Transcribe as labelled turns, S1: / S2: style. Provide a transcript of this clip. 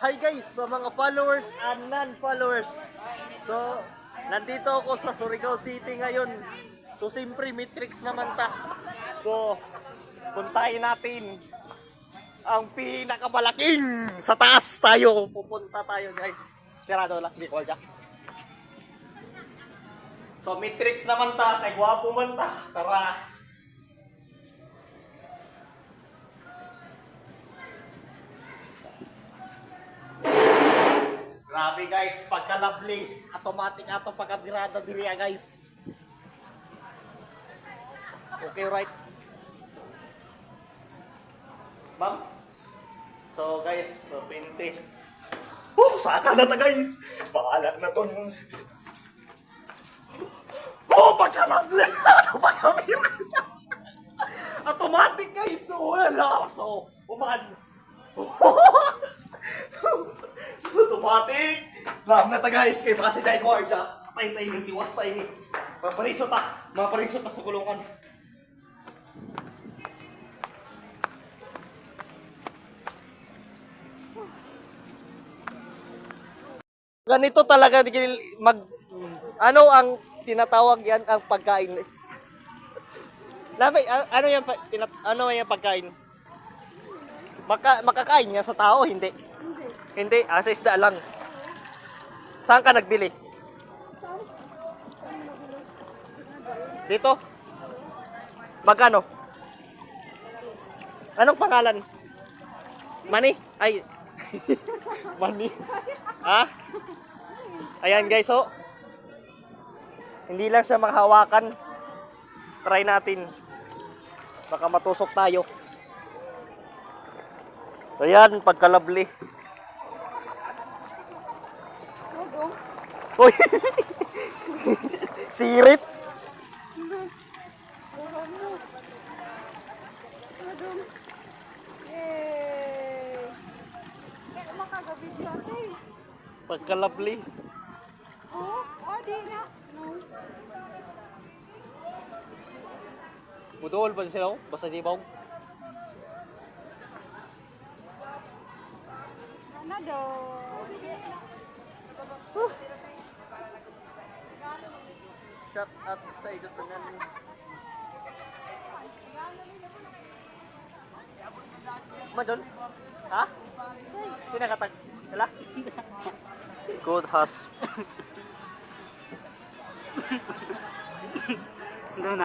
S1: Hi guys, sa mga followers and non-followers. So, nandito ako sa Surigao City ngayon. So, siyempre, Matrix naman ta. So, puntahin natin ang pinakamalaking sa taas tayo. Pupunta tayo guys. Sirado lang, di ko dyan. So, Matrix naman ta. Kay gwapo man ta. Tara. Grabe guys, pagka-lovely, automatic ato pagkabirada diri guys. Okay, right? Ma'am? So guys, so 20. Saka na tagay! Bahala na to. Pagka-lovely! Pagka-birada! Automatic guys! So, wala! So, uman! Automatic! Lang na ta guys, kay baka si Jai Cords ha. Tay-tay ni, tiwas tay ni. Maparisot ta sa kulungan. Ganito talaga ano ang tinatawag yan ang pagkain. Ano yan ano yan pagkain? Makakain niya sa tao hindi. Hindi, sa isda lang. Saan ka nagbili? Dito? Magkano? Anong pangalan? Mani? Ay. Mani. Ha? Ayan guys, oh. Hindi lang siya makahawakan. Try natin. Baka matusok tayo. Ayan, pagkalabli. Uy! Sirit! Pagkalabli.
S2: Di na.
S1: Budol ba sila? Basta di ba?
S2: Ano do?
S1: Shut up sa ito tangan. Madon? Ha? Pinakatag. Wala? Good husband.